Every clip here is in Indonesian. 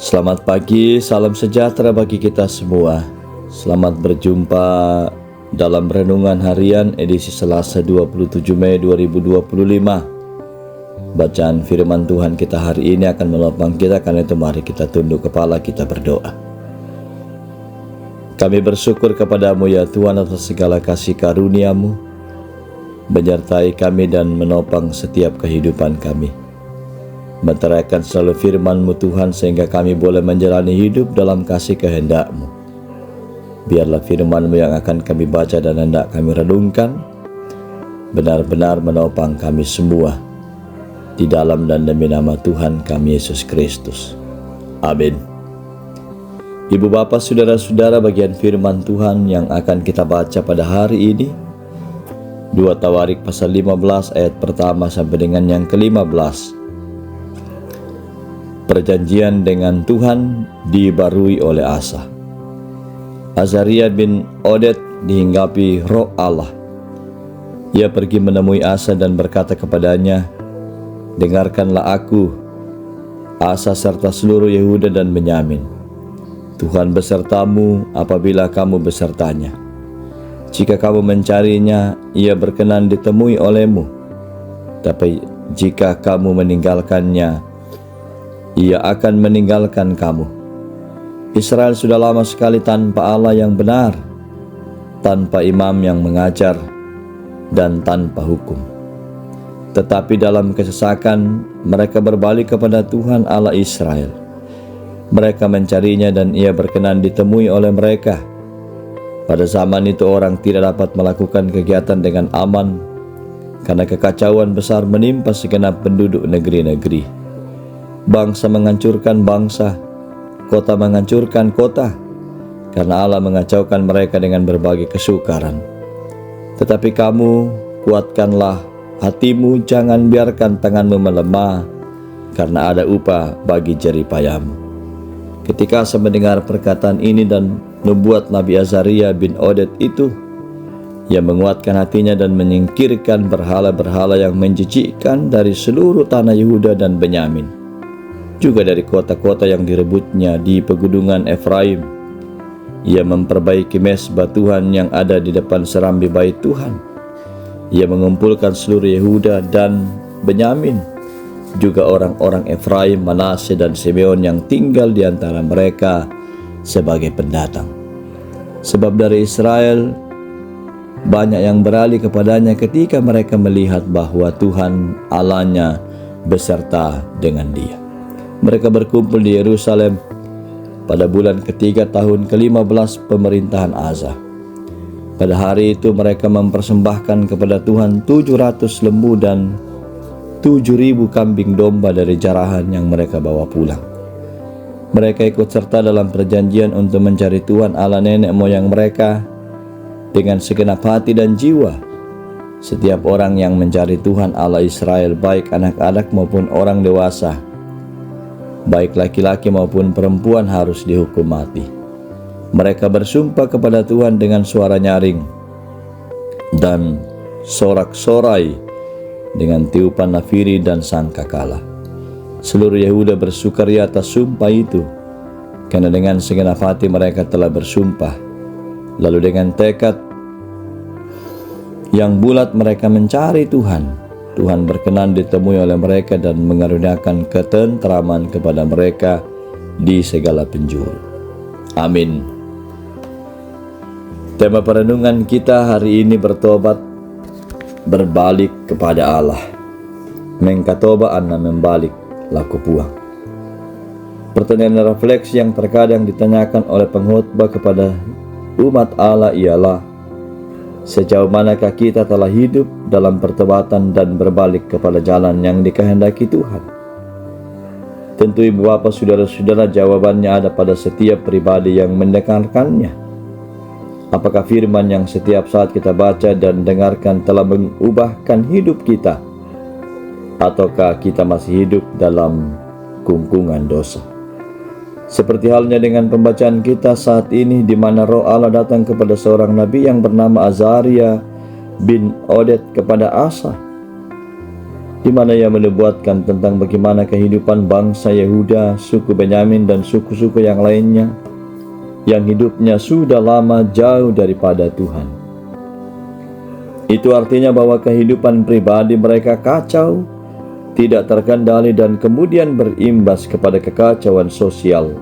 Selamat pagi, salam sejahtera bagi kita semua. Selamat berjumpa dalam Renungan Harian edisi Selasa 27 Mei 2025. Bacaan firman Tuhan kita hari ini akan menopang kita, karena itu mari kita tunduk kepala, kita berdoa. Kami bersyukur kepadamu ya Tuhan atas segala kasih karunia-Mu, menyertai kami dan menopang setiap kehidupan kami. Menteraikan selalu firman-Mu Tuhan, sehingga kami boleh menjalani hidup dalam kasih kehendak-Mu. Biarlah firman-Mu yang akan kami baca dan hendak kami renungkan benar-benar menopang kami semua, di dalam dan demi nama Tuhan kami Yesus Kristus. Amin. Ibu bapak saudara-saudara, bagian firman Tuhan yang akan kita baca pada hari ini 2 Tawarik pasal 15 ayat pertama sampai dengan yang ke-15. Perjanjian dengan Tuhan dibarui oleh Asa. Azaria bin Oded dihinggapi roh Allah. Ia pergi menemui Asa dan berkata kepadanya, "Dengarkanlah aku, Asa serta seluruh Yehuda dan Benyamin. Tuhan besertamu apabila kamu besertanya. Jika kamu mencarinya, ia berkenan ditemui olehmu. Tapi jika kamu meninggalkannya, ia akan meninggalkan kamu. Israel sudah lama sekali tanpa Allah yang benar, tanpa imam yang mengajar, dan tanpa hukum. Tetapi dalam kesesakan, mereka berbalik kepada Tuhan Allah Israel. Mereka mencarinya dan ia berkenan ditemui oleh mereka. Pada zaman itu orang tidak dapat melakukan kegiatan dengan aman, karena kekacauan besar menimpa segenap penduduk negeri-negeri. Bangsa menghancurkan bangsa, kota menghancurkan kota, karena Allah mengacaukan mereka dengan berbagai kesukaran. Tetapi kamu, kuatkanlah hatimu, jangan biarkan tanganmu melemah, karena ada upah bagi jerih payahmu." Ketika Asa mendengar perkataan ini dan nubuat Nabi Azaria bin Oded itu, ia menguatkan hatinya dan menyingkirkan berhala-berhala yang menjijikkan dari seluruh tanah Yehuda dan Benyamin, juga dari kota-kota yang direbutnya di pegunungan Efraim. Ia memperbaiki mezbah Tuhan yang ada di depan serambi bait Tuhan. Ia mengumpulkan seluruh Yehuda dan Benyamin, juga orang-orang Efraim, Manasye, dan Simeon yang tinggal di antara mereka sebagai pendatang. Sebab dari Israel banyak yang beralih kepadanya ketika mereka melihat bahwa Tuhan Allahnya beserta dengan dia. Mereka berkumpul di Yerusalem pada bulan ketiga tahun ke-15 pemerintahan Asa. Pada hari itu mereka mempersembahkan kepada Tuhan 700 lembu dan 7.000 kambing domba dari jarahan yang mereka bawa pulang. Mereka ikut serta dalam perjanjian untuk mencari Tuhan Allah nenek moyang mereka dengan segenap hati dan jiwa. Setiap orang yang mencari Tuhan Allah Israel, baik anak-anak maupun orang dewasa, baik laki-laki maupun perempuan, harus dihukum mati. Mereka bersumpah kepada Tuhan dengan suara nyaring dan sorak-sorai, dengan tiupan nafiri dan sangkakala. Seluruh Yehuda bersukaria atas sumpah itu, karena dengan segenap hati mereka telah bersumpah. Lalu dengan tekad yang bulat mereka mencari Tuhan. Tuhan berkenan ditemui oleh mereka dan mengaruniakan ketentraman kepada mereka di segala penjuru. Amin. Tema perenungan kita hari ini bertobat, berbalik kepada Allah. Mengkatoba anna membalik laku puang. Pertanyaan refleksi yang terkadang ditanyakan oleh pengkhotbah kepada umat Allah ialah, sejauh manakah kita telah hidup dalam pertobatan dan berbalik kepada jalan yang dikehendaki Tuhan? Tentu ibu bapak saudara-saudara, jawabannya ada pada setiap pribadi yang mendengarkannya. Apakah firman yang setiap saat kita baca dan dengarkan telah mengubahkan hidup kita? Ataukah kita masih hidup dalam kungkungan dosa? Seperti halnya dengan pembacaan kita saat ini, di mana roh Allah datang kepada seorang nabi yang bernama Azaria bin Oded kepada Asa, di mana ia menubuatkan tentang bagaimana kehidupan bangsa Yehuda, suku Benyamin, dan suku-suku yang lainnya yang hidupnya sudah lama jauh daripada Tuhan. Itu artinya bahwa kehidupan pribadi mereka kacau, tidak terkendali, dan kemudian berimbas kepada kekacauan sosial,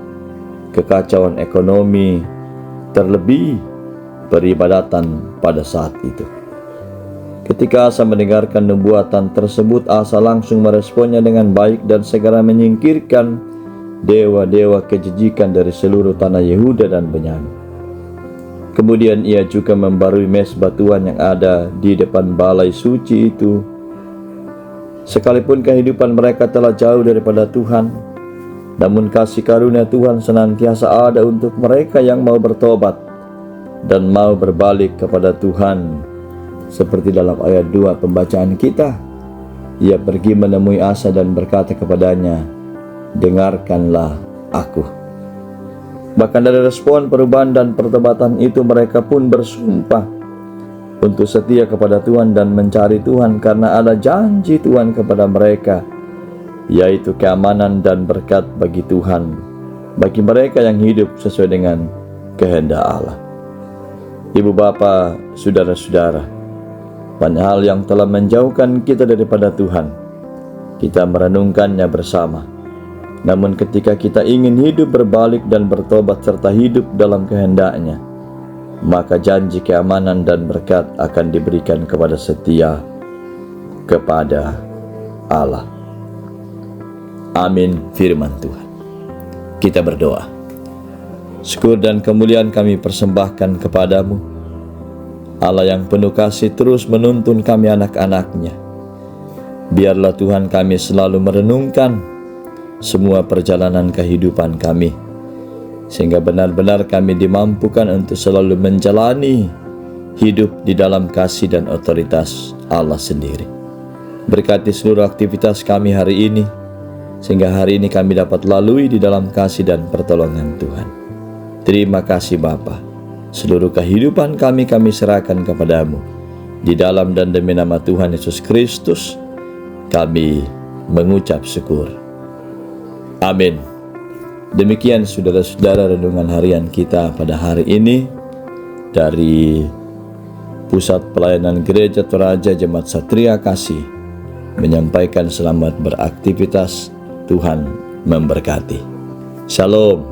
kekacauan ekonomi, terlebih peribadatan pada saat itu. Ketika Asa mendengarkan nubuatan tersebut, Asa langsung meresponnya dengan baik dan segera menyingkirkan dewa-dewa kejijikan dari seluruh tanah Yehuda dan Benyamin. Kemudian ia juga membarui mezbah Tuhan yang ada di depan balai suci itu. Sekalipun kehidupan mereka telah jauh daripada Tuhan, namun kasih karunia Tuhan senantiasa ada untuk mereka yang mau bertobat dan mau berbalik kepada Tuhan. Seperti dalam ayat 2 pembacaan kita, ia pergi menemui Asa dan berkata kepadanya, "Dengarkanlah aku." Bahkan dari respon perubahan dan pertobatan itu, mereka pun bersumpah untuk setia kepada Tuhan dan mencari Tuhan, karena ada janji Tuhan kepada mereka, yaitu keamanan dan berkat bagi Tuhan, bagi mereka yang hidup sesuai dengan kehendak Allah. Ibu bapa, saudara-saudara, banyak hal yang telah menjauhkan kita daripada Tuhan. Kita merenungkannya bersama. Namun ketika kita ingin hidup berbalik dan bertobat serta hidup dalam kehendak-Nya, maka janji keamanan dan berkat akan diberikan kepada setia kepada Allah. Amin firman Tuhan. Kita berdoa. Syukur dan kemuliaan kami persembahkan kepadamu, Allah yang penuh kasih, terus menuntun kami anak-anak-Nya. Biarlah Tuhan kami selalu merenungkan semua perjalanan kehidupan kami, sehingga benar-benar kami dimampukan untuk selalu menjalani hidup di dalam kasih dan otoritas Allah sendiri. Berkati seluruh aktivitas kami hari ini, sehingga hari ini kami dapat lalui di dalam kasih dan pertolongan Tuhan. Terima kasih Bapa. Seluruh kehidupan kami serahkan kepadamu. Di dalam dan demi nama Tuhan Yesus Kristus, kami mengucap syukur. Amin. Demikian saudara-saudara renungan harian kita pada hari ini dari Pusat Pelayanan Gereja Toraja Jemaat Satria Kasih, menyampaikan selamat beraktivitas. Tuhan memberkati. Shalom.